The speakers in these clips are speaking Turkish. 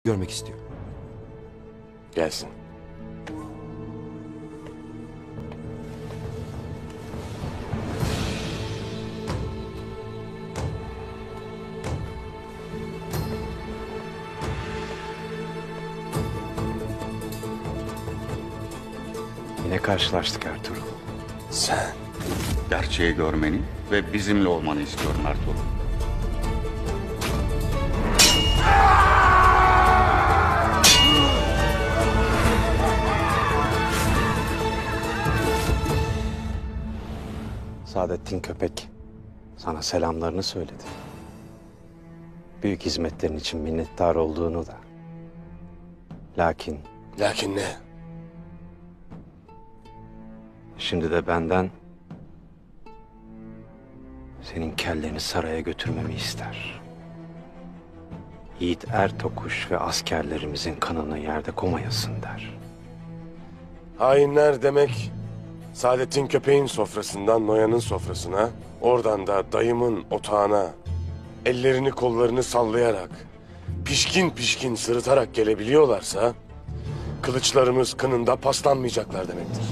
Görmek istiyor. Gelsin. Yine karşılaştık Ertuğrul. Sen. Gerçeği görmeni ve bizimle olmanı istiyorum Ertuğrul. Saadettin Köpek sana selamlarını söyledi. Büyük hizmetlerin için minnettar olduğunu da. Lakin Lakin ne? şimdi de benden senin kelleni saraya götürmemi ister. Yiğit Ertokuş ve askerlerimizin kanını yerde komayasın der. Hainler demek Saadettin Köpek'in sofrasından Noyan'ın sofrasına, oradan da dayımın otağına ellerini kollarını sallayarak, pişkin pişkin sırıtarak gelebiliyorlarsa kılıçlarımız kınında paslanmayacaklar demektir.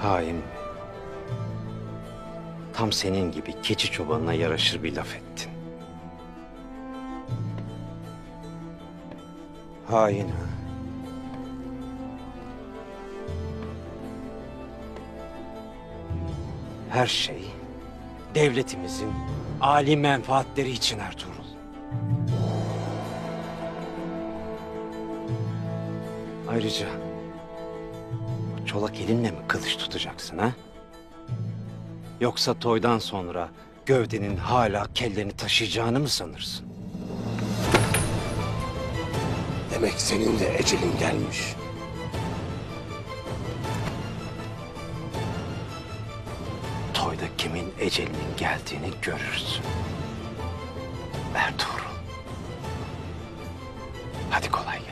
Hain mi? Tam senin gibi keçi çobanına yaraşır bir laf ettin. Hain ha? Her şey devletimizin âli menfaatleri için Ertuğrul. Ayrıca bu çolak elinle mi kılıç tutacaksın ha? Yoksa toydan sonra gövdenin hala kelleni taşıyacağını mı sanırsın? Demek senin de ecelin gelmiş. Toyda kimin ecelinin geldiğini görürsün. Ertuğrul. Hadi kolay gelin.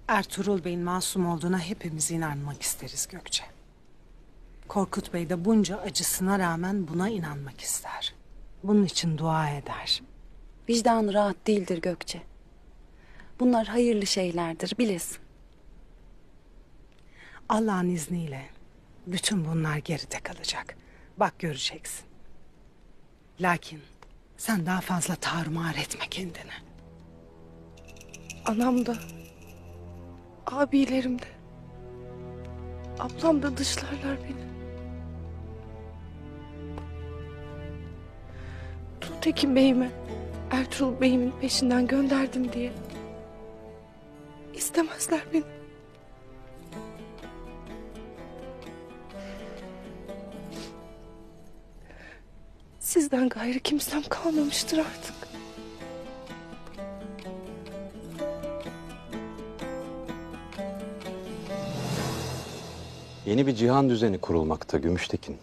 Ertuğrul Bey'in masum olduğuna hepimiz inanmak isteriz Gökçe. Korkut Bey de bunca acısına rağmen buna inanmak ister. Bunun için dua eder. Vicdanı rahat değildir Gökçe. Bunlar hayırlı şeylerdir, bilesin. Allah'ın izniyle bütün bunlar geride kalacak. Bak göreceksin. Lakin sen daha fazla tarumar etme kendini. Anam da, abilerim de, ablam da dışlarlar beni. Tuğtekin Bey'ime Ertuğrul Bey'imin peşinden gönderdim diye istemezler beni. Sizden gayrı kimsem kalmamıştır artık. Yeni bir cihan düzeni kurulmakta Gümüştekin.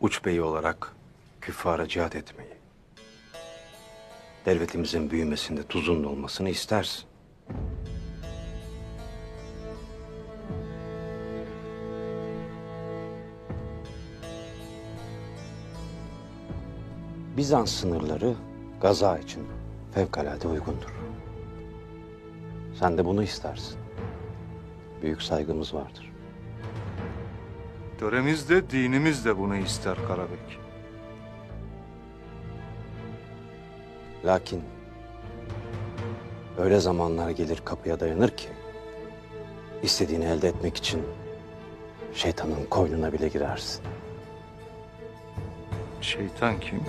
Uç beyi olarak küffara cihat etmeyi, devletimizin büyümesinde tuzun olmasını istersin. Bizans sınırları gaza için fevkalade uygundur. Sen de bunu istersin. Büyük saygımız vardır. Töremiz de dinimiz de bunu ister Karabek. Lakin öyle zamanlar gelir kapıya dayanır ki istediğini elde etmek için şeytanın koynuna bile girersin. Şeytan kim?